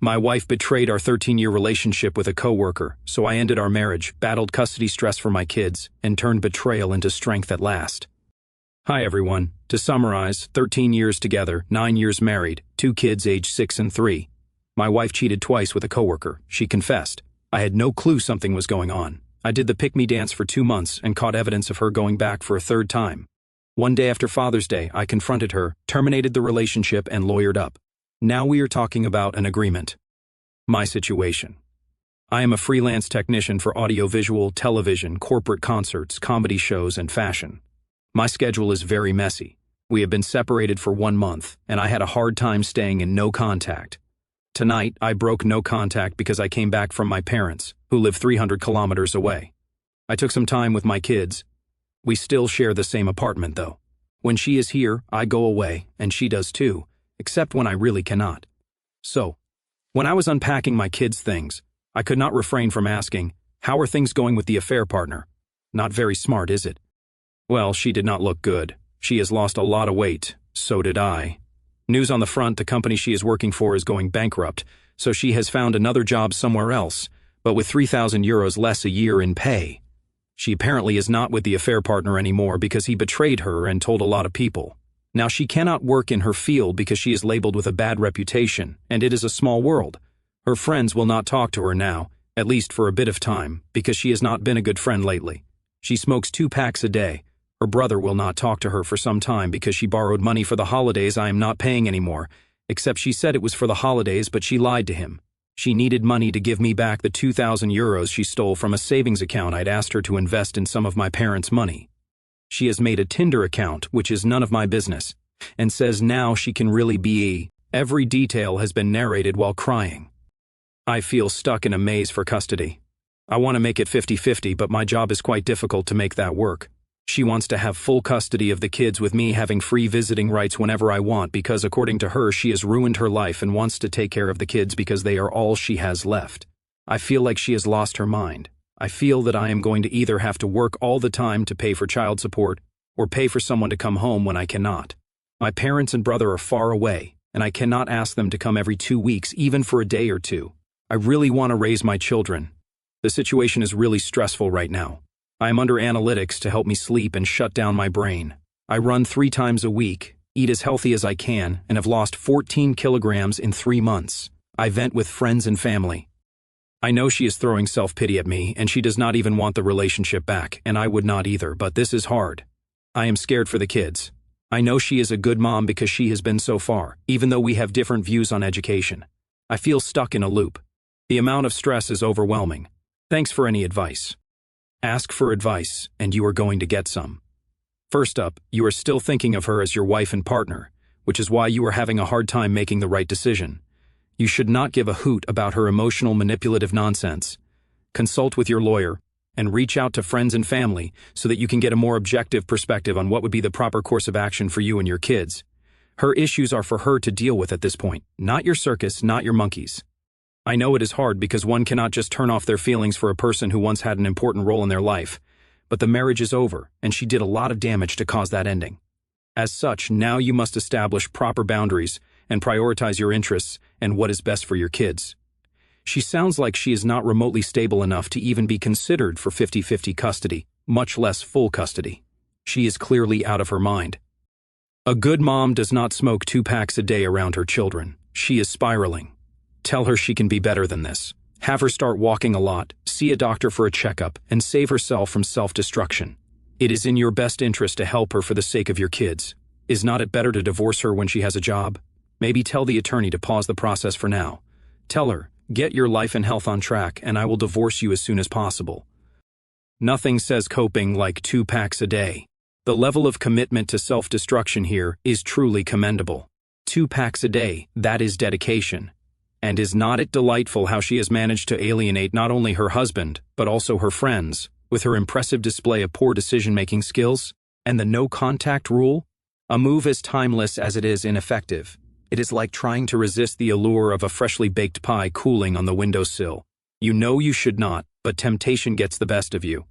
My wife betrayed our 13-year relationship with a coworker, so I ended our marriage, battled custody stress for my kids, and turned betrayal into strength at last. Hi everyone. To summarize, 13 years together, 9 years married, 2 kids aged 6 and 3. My wife cheated twice with a coworker. She confessed. I had no clue something was going on. I did the pick-me dance for 2 months and caught evidence of her going back for a third time. One day after Father's Day, I confronted her, terminated the relationship, and lawyered up. Now we are talking about an agreement. My situation. I am a freelance technician for audiovisual, television, corporate concerts, comedy shows, and fashion. My schedule is very messy. We have been separated for 1 month, and I had a hard time staying in no contact. Tonight, I broke no contact because I came back from my parents, who live 300 kilometers away. I took some time with my kids. We still share the same apartment, though. When she is here, I go away, and she does too, except when I really cannot. So, when I was unpacking my kids' things, I could not refrain from asking, how are things going with the affair partner? Not very smart, is it? Well, she did not look good. She has lost a lot of weight. So did I. News on the front, the company she is working for is going bankrupt, so she has found another job somewhere else, but with 3,000 euros less a year in pay. She apparently is not with the affair partner anymore because he betrayed her and told a lot of people. Now she cannot work in her field because she is labeled with a bad reputation, and it is a small world. Her friends will not talk to her now, at least for a bit of time, because she has not been a good friend lately. She smokes 2 packs a day. Her brother will not talk to her for some time because she borrowed money for the holidays I am not paying anymore, except she said it was for the holidays, but she lied to him. She needed money to give me back the 2,000 euros she stole from a savings account I'd asked her to invest in some of my parents' money. She has made a Tinder account, which is none of my business, and says now she can really be. Every detail has been narrated while crying. I feel stuck in a maze for custody. I want to make it 50-50, but my job is quite difficult to make that work. She wants to have full custody of the kids with me having free visiting rights whenever I want because according to her, she has ruined her life and wants to take care of the kids because they are all she has left. I feel like she has lost her mind. I feel that I am going to either have to work all the time to pay for child support or pay for someone to come home when I cannot. My parents and brother are far away, and I cannot ask them to come every 2 weeks, even for a day or two. I really want to raise my children. The situation is really stressful right now. I am under analytics to help me sleep and shut down my brain. I run 3 times a week, eat as healthy as I can, and have lost 14 kilograms in 3 months. I vent with friends and family. I know she is throwing self-pity at me, and she does not even want the relationship back, and I would not either, but this is hard. I am scared for the kids. I know she is a good mom because she has been so far, even though we have different views on education. I feel stuck in a loop. The amount of stress is overwhelming. Thanks for any advice. Ask for advice, and you are going to get some. First up, you are still thinking of her as your wife and partner, which is why you are having a hard time making the right decision. You should not give a hoot about her emotional manipulative nonsense. Consult with your lawyer and reach out to friends and family so that you can get a more objective perspective on what would be the proper course of action for you and your kids. Her issues are for her to deal with at this point, not your circus, not your monkeys. I know it is hard because one cannot just turn off their feelings for a person who once had an important role in their life, but the marriage is over and she did a lot of damage to cause that ending. As such, now you must establish proper boundaries and prioritize your interests and what is best for your kids. She sounds like she is not remotely stable enough to even be considered for 50-50 custody, much less full custody. She is clearly out of her mind. A good mom does not smoke 2 packs a day around her children. She is spiraling. Tell her she can be better than this. Have her start walking a lot, see a doctor for a checkup, and save herself from self-destruction. It is in your best interest to help her for the sake of your kids. Is not it better to divorce her when she has a job? Maybe tell the attorney to pause the process for now. Tell her, get your life and health on track and I will divorce you as soon as possible. Nothing says coping like 2 packs a day. The level of commitment to self-destruction here is truly commendable. 2 packs a day, that is dedication. And is not it delightful how she has managed to alienate not only her husband, but also her friends, with her impressive display of poor decision-making skills? And the no-contact rule? A move as timeless as it is ineffective. It is like trying to resist the allure of a freshly baked pie cooling on the windowsill. You know you should not, but temptation gets the best of you.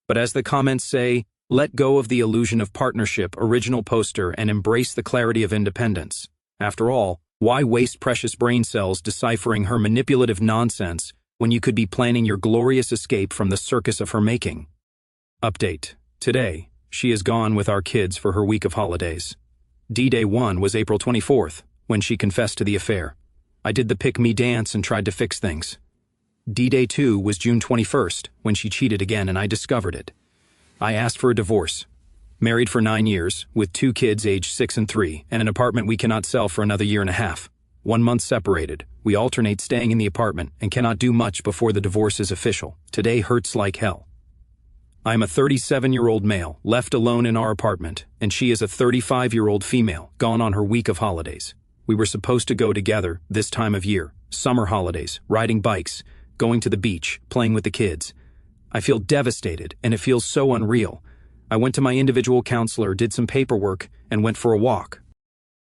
But as the comments say, let go of the illusion of partnership, original poster, and embrace the clarity of independence. After all, Why waste precious brain cells deciphering her manipulative nonsense when you could be planning your glorious escape from the circus of her making? Update. Today, she is gone with our kids for her week of holidays. D-Day 1 was April 24th, when she confessed to the affair. I did the pick-me dance and tried to fix things. D-Day 2 was June 21st, when she cheated again and I discovered it. I asked for a divorce. Married for 9 years, with 2 kids aged 6 and 3, and an apartment we cannot sell for another year and a half. 1 month separated. We alternate staying in the apartment and cannot do much before the divorce is official. Today hurts like hell. I am a 37-year-old male, left alone in our apartment, and she is a 35-year-old female, gone on her week of holidays. We were supposed to go together this time of year, summer holidays, riding bikes, going to the beach, playing with the kids. I feel devastated, and it feels so unreal. I went to my individual counselor, did some paperwork, and went for a walk.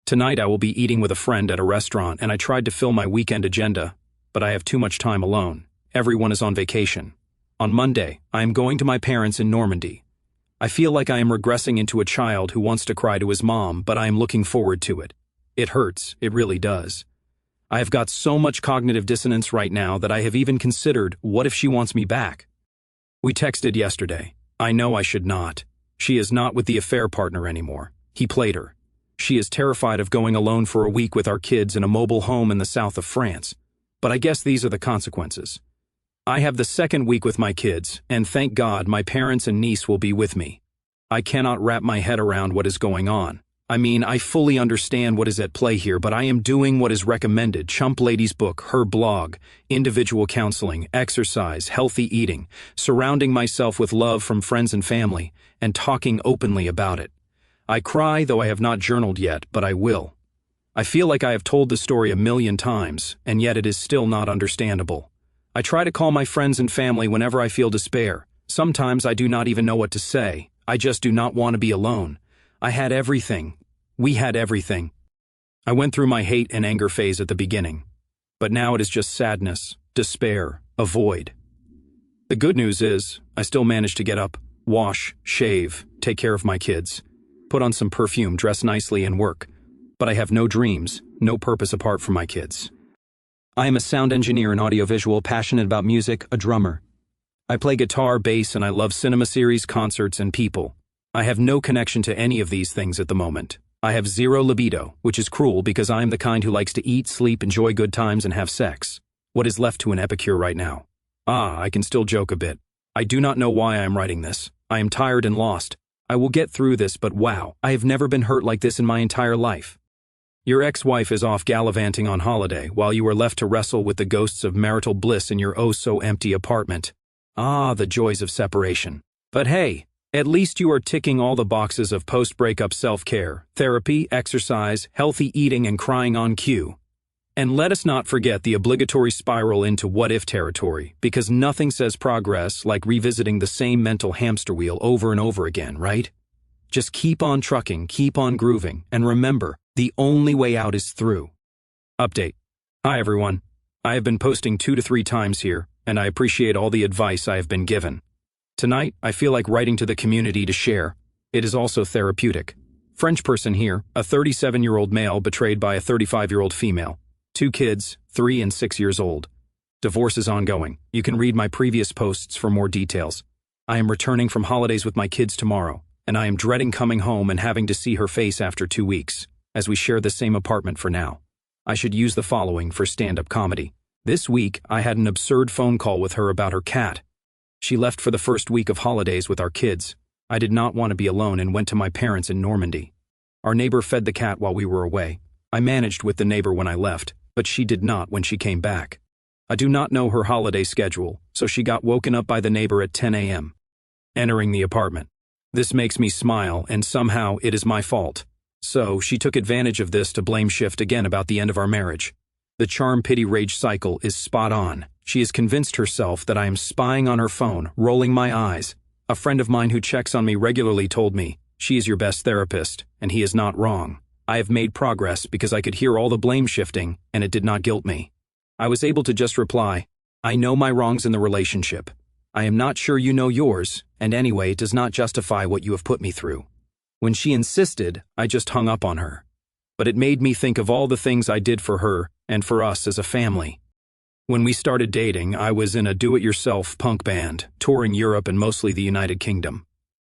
Tonight I will be eating with a friend at a restaurant, and I tried to fill my weekend agenda, but I have too much time alone. Everyone is on vacation. On Monday, I am going to my parents in Normandy. I feel like I am regressing into a child who wants to cry to his mom, but I am looking forward to it. It hurts, it really does. I have got so much cognitive dissonance right now that I have even considered, what if she wants me back? We texted yesterday. I know I should not. She is not with the affair partner anymore. He played her. She is terrified of going alone for a week with our kids in a mobile home in the south of France. But I guess these are the consequences. I have the second week with my kids, and thank God my parents and niece will be with me. I cannot wrap my head around what is going on. I mean, I fully understand what is at play here, but I am doing what is recommended. Chump Lady's book, her blog, individual counseling, exercise, healthy eating, surrounding myself with love from friends and family, and talking openly about it. I cry, though I have not journaled yet, but I will. I feel like I have told the story 1,000,000 times, and yet it is still not understandable. I try to call my friends and family whenever I feel despair. Sometimes I do not even know what to say. I just do not want to be alone. I had everything. We had everything. I went through my hate and anger phase at the beginning, but now it is just sadness, despair, a void. The good news is, I still manage to get up, wash, shave, take care of my kids, put on some perfume, dress nicely, and work. But I have no dreams, no purpose apart from my kids. I am a sound engineer and audiovisual, passionate about music, a drummer. I play guitar, bass, and I love cinema series, concerts, and people. I have no connection to any of these things at the moment. I have zero libido, which is cruel because I am the kind who likes to eat, sleep, enjoy good times, and have sex. What is left to an epicure right now? I can still joke a bit. I do not know why I am writing this. I am tired and lost. I will get through this, but wow, I have never been hurt like this in my entire life. Your ex-wife is off gallivanting on holiday while you are left to wrestle with the ghosts of marital bliss in your oh-so-empty apartment. The joys of separation. But hey, at least you are ticking all the boxes of post-breakup self-care, therapy, exercise, healthy eating, and crying on cue. And let us not forget the obligatory spiral into what-if territory, because nothing says progress like revisiting the same mental hamster wheel over and over again, right? Just keep on trucking, keep on grooving, and remember, the only way out is through. Update. Hi everyone. I have been posting 2 to 3 times here, and I appreciate all the advice I have been given. Tonight, I feel like writing to the community to share. It is also therapeutic. French person here, a 37-year-old male betrayed by a 35-year-old female. 2 kids, 3 and 6 years old. Divorce is ongoing. You can read my previous posts for more details. I am returning from holidays with my kids tomorrow, and I am dreading coming home and having to see her face after 2 weeks, as we share the same apartment for now. I should use the following for stand-up comedy. This week, I had an absurd phone call with her about her cat. She left for the first week of holidays with our kids. I did not want to be alone and went to my parents in Normandy. Our neighbor fed the cat while we were away. I managed with the neighbor when I left, but she did not when she came back. I do not know her holiday schedule, so she got woken up by the neighbor at 10 a.m. Entering the apartment. This makes me smile, and somehow it is my fault. So she took advantage of this to blame shift again about the end of our marriage. The charm-pity-rage cycle is spot on. She has convinced herself that I am spying on her phone, rolling my eyes. A friend of mine who checks on me regularly told me, she is your best therapist, and he is not wrong. I have made progress because I could hear all the blame shifting, and it did not guilt me. I was able to just reply, I know my wrongs in the relationship. I am not sure you know yours, and anyway, it does not justify what you have put me through. When she insisted, I just hung up on her. but it made me think of all the things I did for her and for us as a family. When we started dating, I was in a do-it-yourself punk band, touring Europe and mostly the United Kingdom.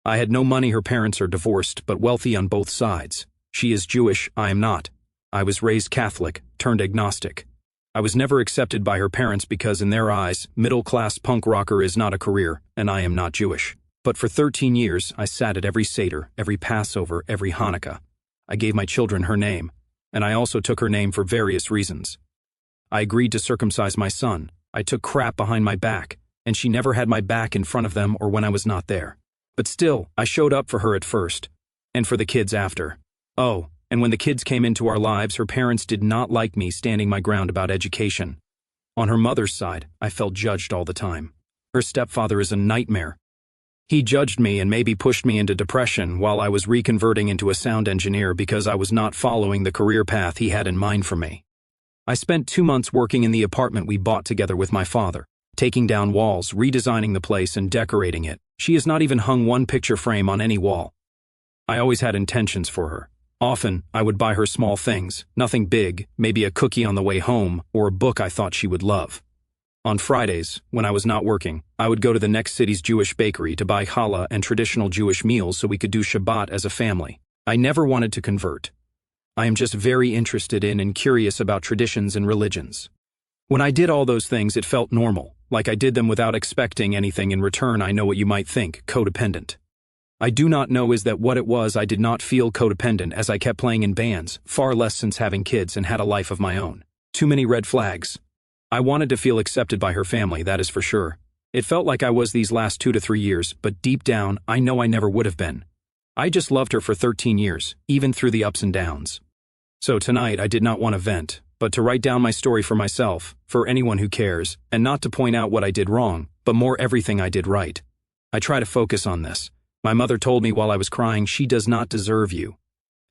I had no money, her parents are divorced, but wealthy on both sides. She is Jewish, I am not. I was raised Catholic, turned agnostic. I was never accepted by her parents because in their eyes, middle-class punk rocker is not a career, and I am not Jewish. But for 13 years, I sat at every Seder, every Passover, every Hanukkah. I gave my children her name, and I also took her name for various reasons. I agreed to circumcise my son. I took crap behind my back, and she never had my back in front of them or when I was not there. But still, I showed up for her at first, and for the kids after. Oh, and when the kids came into our lives, her parents did not like me standing my ground about education. On her mother's side, I felt judged all the time. Her stepfather is a nightmare. He judged me and maybe pushed me into depression while I was reconverting into a sound engineer because I was not following the career path he had in mind for me. I spent 2 months working in the apartment we bought together with my father, taking down walls, redesigning the place, and decorating it. She has not even hung one picture frame on any wall. I always had intentions for her. Often, I would buy her small things, nothing big, maybe a cookie on the way home, or a book I thought she would love. On Fridays, when I was not working, I would go to the next city's Jewish bakery to buy challah and traditional Jewish meals so we could do Shabbat as a family. I never wanted to convert. I am just very interested in and curious about traditions and religions. When I did all those things, it felt normal, like I did them without expecting anything in return. I know what you might think, codependent. I do not know is that what it was. I did not feel codependent as I kept playing in bands, far less since having kids and had a life of my own. Too many red flags. I wanted to feel accepted by her family, that is for sure. It felt like I was these last 2 to 3 years, but deep down, I know I never would have been. I just loved her for 13 years, even through the ups and downs. So tonight, I did not want to vent, but to write down my story for myself, for anyone who cares, and not to point out what I did wrong, but more everything I did right. I try to focus on this. My mother told me while I was crying, she does not deserve you.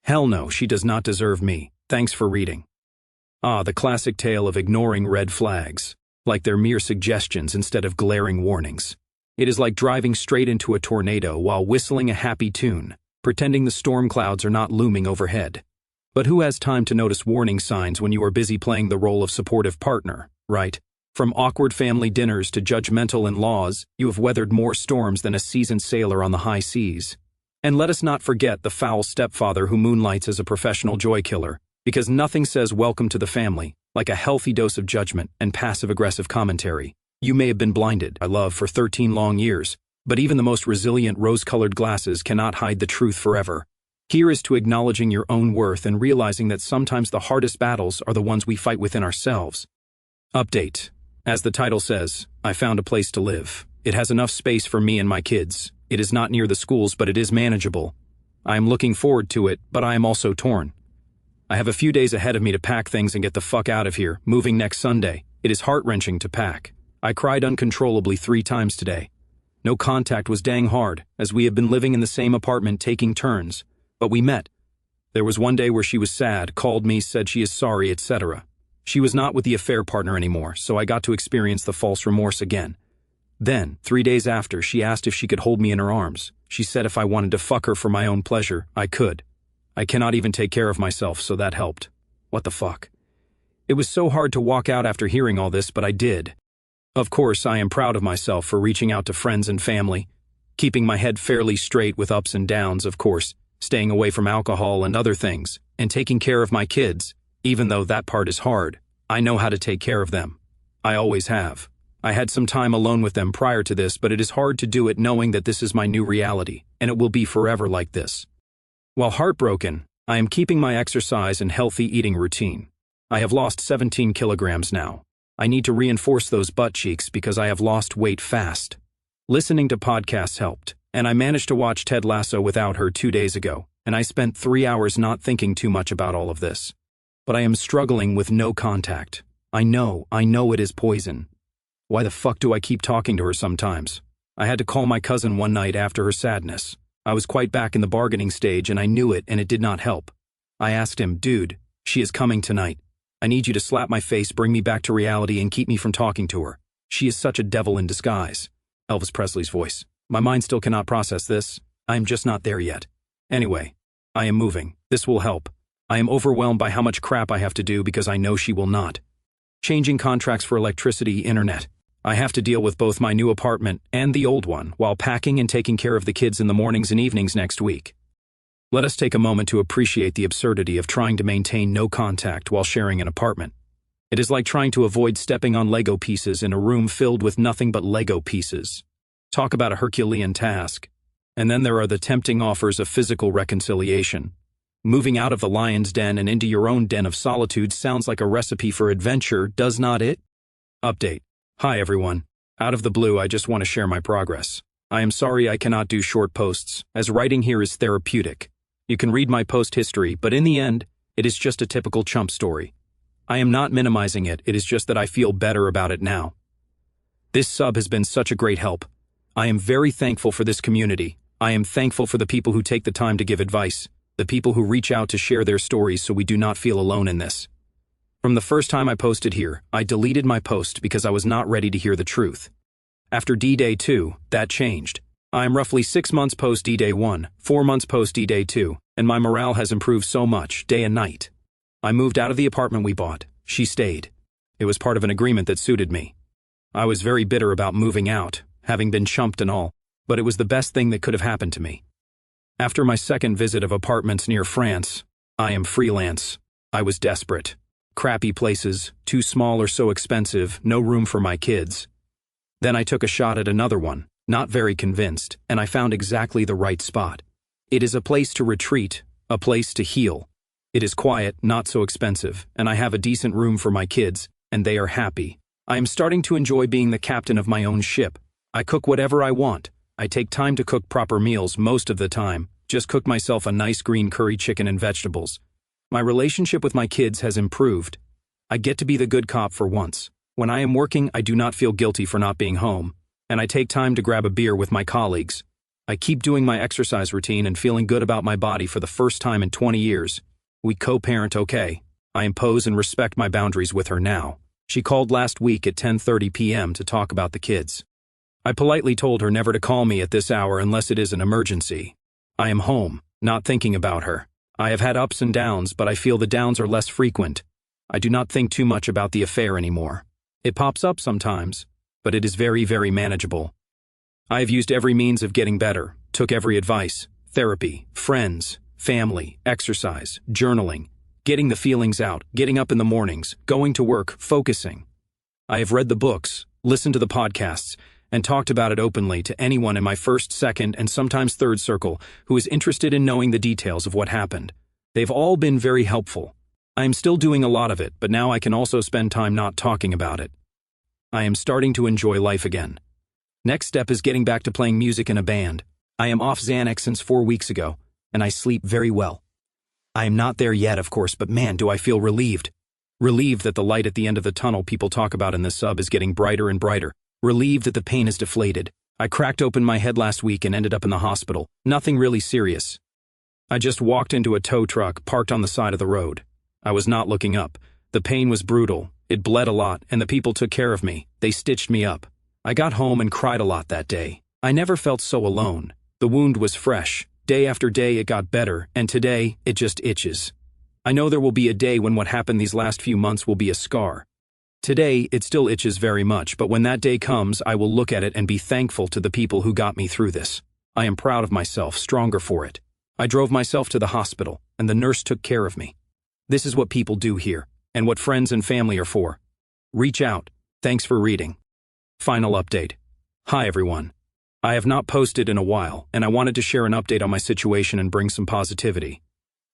Hell no, she does not deserve me. Thanks for reading. Ah, the classic tale of ignoring red flags, like they're mere suggestions instead of glaring warnings. It is like driving straight into a tornado while whistling a happy tune, pretending the storm clouds are not looming overhead. But who has time to notice warning signs when you are busy playing the role of supportive partner, right? From awkward family dinners to judgmental in-laws, you have weathered more storms than a seasoned sailor on the high seas. And let us not forget the foul stepfather who moonlights as a professional joy killer, because nothing says welcome to the family like a healthy dose of judgment and passive-aggressive commentary. You may have been blinded by love for 13 long years, but even the most resilient rose-colored glasses cannot hide the truth forever. Here is to acknowledging your own worth and realizing that sometimes the hardest battles are the ones we fight within ourselves. Update. As the title says, I found a place to live. It has enough space for me and my kids. It is not near the schools, but it is manageable. I am looking forward to it, but I am also torn. I have a few days ahead of me to pack things and get the fuck out of here, moving next Sunday. It is heart-wrenching to pack. I cried uncontrollably 3 times today. No contact was dang hard, as we have been living in the same apartment taking turns. But we met. There was one day where she was sad, called me, said she is sorry, etc. She was not with the affair partner anymore, so I got to experience the false remorse again. Then, 3 days after, she asked if she could hold me in her arms. She said if I wanted to fuck her for my own pleasure, I could. I cannot even take care of myself, so that helped. What the fuck? It was so hard to walk out after hearing all this, but I did. Of course, I am proud of myself for reaching out to friends and family, keeping my head fairly straight with ups and downs, of course, staying away from alcohol and other things, and taking care of my kids. Even though that part is hard, I know how to take care of them. I always have. I had some time alone with them prior to this, but it is hard to do it knowing that this is my new reality, and it will be forever like this. While heartbroken, I am keeping my exercise and healthy eating routine. I have lost 17 kilograms now. I need to reinforce those butt cheeks because I have lost weight fast. Listening to podcasts helped, and I managed to watch Ted Lasso without her 2 days ago, and I spent 3 hours not thinking too much about all of this. But I am struggling with no contact. I know it is poison. Why the fuck do I keep talking to her sometimes? I had to call my cousin one night after her sadness. I was quite back in the bargaining stage and I knew it, and it did not help. I asked him, dude, she is coming tonight. I need you to slap my face, bring me back to reality, and keep me from talking to her. She is such a devil in disguise. Elvis Presley's voice. My mind still cannot process this. I am just not there yet. Anyway, I am moving. This will help. I am overwhelmed by how much crap I have to do because I know she will not. Changing contracts for electricity, internet. I have to deal with both my new apartment and the old one while packing and taking care of the kids in the mornings and evenings next week. Let us take a moment to appreciate the absurdity of trying to maintain no contact while sharing an apartment. It is like trying to avoid stepping on Lego pieces in a room filled with nothing but Lego pieces. Talk about a Herculean task. And then there are the tempting offers of physical reconciliation. Moving out of the lion's den and into your own den of solitude sounds like a recipe for adventure, does not it? Update. Hi everyone. Out of the blue, I just want to share my progress. I am sorry I cannot do short posts, as writing here is therapeutic. You can read my post history, but in the end, it is just a typical chump story. I am not minimizing it, it is just that I feel better about it now. This sub has been such a great help. I am very thankful for this community. I am thankful for the people who take the time to give advice, the people who reach out to share their stories so we do not feel alone in this. From the first time I posted here, I deleted my post because I was not ready to hear the truth. After D-Day 2, that changed. I am roughly 6 months post D-Day 1, 4 months post D-Day 2, and my morale has improved so much, day and night. I moved out of the apartment we bought. She stayed. It was part of an agreement that suited me. I was very bitter about moving out, having been chumped and all, but it was the best thing that could have happened to me. After my second visit of apartments near France, I am freelance. I was desperate. Crappy places, too small or so expensive, no room for my kids. Then I took a shot at another one, not very convinced, and I found exactly the right spot. It is a place to retreat, a place to heal. It is quiet, not so expensive, and I have a decent room for my kids, and they are happy. I am starting to enjoy being the captain of my own ship. I cook whatever I want. I take time to cook proper meals most of the time, just cook myself a nice green curry chicken and vegetables. My relationship with my kids has improved. I get to be the good cop for once. When I am working, I do not feel guilty for not being home, and I take time to grab a beer with my colleagues. I keep doing my exercise routine and feeling good about my body for the first time in 20 years. We co-parent okay. I impose and respect my boundaries with her now. She called last week at 10:30 p.m. to talk about the kids. I politely told her never to call me at this hour unless it is an emergency. I am home, not thinking about her. I have had ups and downs, but I feel the downs are less frequent. I do not think too much about the affair anymore. It pops up sometimes, but it is very, very manageable. I have used every means of getting better, took every advice, therapy, friends, family, exercise, journaling, getting the feelings out, getting up in the mornings, going to work, focusing. I have read the books, listened to the podcasts, and talked about it openly to anyone in my first, second, and sometimes third circle who is interested in knowing the details of what happened. They've all been very helpful. I am still doing a lot of it, but now I can also spend time not talking about it. I am starting to enjoy life again. Next step is getting back to playing music in a band. I am off Xanax since 4 weeks ago, and I sleep very well. I am not there yet, of course, but man, do I feel relieved. Relieved that the light at the end of the tunnel people talk about in this sub is getting brighter and brighter. Relieved that the pain is deflated. I cracked open my head last week and ended up in the hospital. Nothing really serious. I just walked into a tow truck parked on the side of the road. I was not looking up. The pain was brutal. It bled a lot, and the people took care of me. They stitched me up. I got home and cried a lot that day. I never felt so alone. The wound was fresh. Day after day it got better, and today it just itches. I know there will be a day when what happened these last few months will be a scar. Today, it still itches very much, but when that day comes, I will look at it and be thankful to the people who got me through this. I am proud of myself, stronger for it. I drove myself to the hospital, and the nurse took care of me. This is what people do here, and what friends and family are for. Reach out. Thanks for reading. Final update. Hi everyone. I have not posted in a while, and I wanted to share an update on my situation and bring some positivity.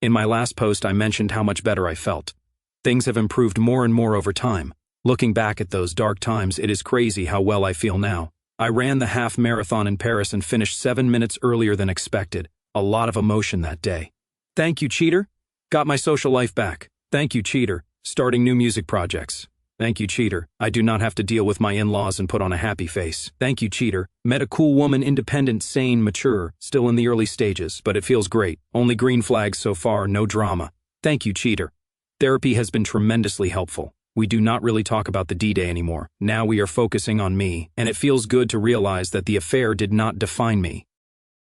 In my last post, I mentioned how much better I felt. Things have improved more and more over time. Looking back at those dark times, it is crazy how well I feel now. I ran the half marathon in Paris and finished 7 minutes earlier than expected. A lot of emotion that day. Thank you, cheater. Got my social life back. Thank you, cheater. Starting new music projects. Thank you, cheater. I do not have to deal with my in-laws and put on a happy face. Thank you, cheater. Met a cool woman, independent, sane, mature, still in the early stages, but it feels great. Only green flags so far, no drama. Thank you, cheater. Therapy has been tremendously helpful. We do not really talk about the D-Day anymore. Now we are focusing on me, and it feels good to realize that the affair did not define me.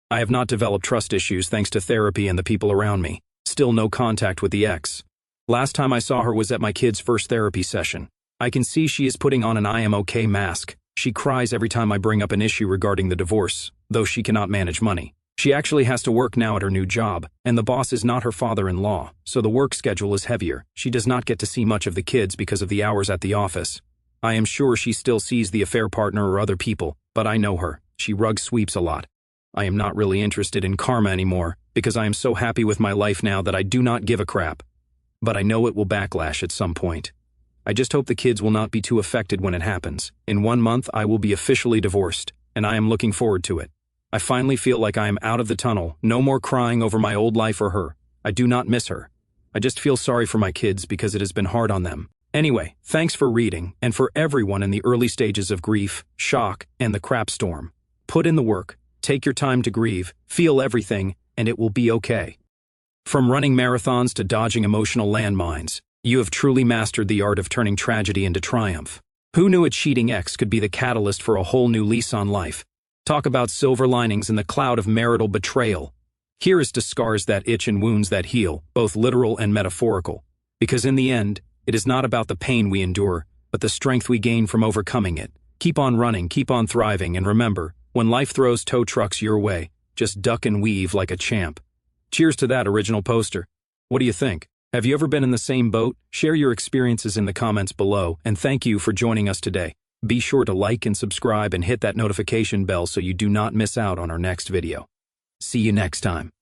I have not developed trust issues thanks to therapy and the people around me. still no contact with the ex. Last time I saw her was at my kid's first therapy session. I can see she is putting on an I am okay mask. She cries every time I bring up an issue regarding the divorce, though she cannot manage money. She actually has to work now at her new job, and the boss is not her father-in-law, so the work schedule is heavier. She does not get to see much of the kids because of the hours at the office. I am sure she still sees the affair partner or other people, but I know her. She rug sweeps a lot. I am not really interested in karma anymore, because I am so happy with my life now that I do not give a crap. But I know it will backlash at some point. I just hope the kids will not be too affected when it happens. In 1 month, I will be officially divorced, and I am looking forward to it. I finally feel like I am out of the tunnel, no more crying over my old life or her. I do not miss her. I just feel sorry for my kids because it has been hard on them. Anyway, thanks for reading, and for everyone in the early stages of grief, shock, and the crap storm. Put in the work, take your time to grieve, feel everything, and it will be okay. From running marathons to dodging emotional landmines, you have truly mastered the art of turning tragedy into triumph. Who knew a cheating ex could be the catalyst for a whole new lease on life? Talk about silver linings in the cloud of marital betrayal. Here is to scars that itch and wounds that heal, both literal and metaphorical. Because in the end, it is not about the pain we endure, but the strength we gain from overcoming it. Keep on running, keep on thriving, and remember, when life throws tow trucks your way, just duck and weave like a champ. Cheers to that original poster. What do you think? Have you ever been in the same boat? Share your experiences in the comments below, and thank you for joining us today. Be sure to like and subscribe and hit that notification bell so you do not miss out on our next video. See you next time.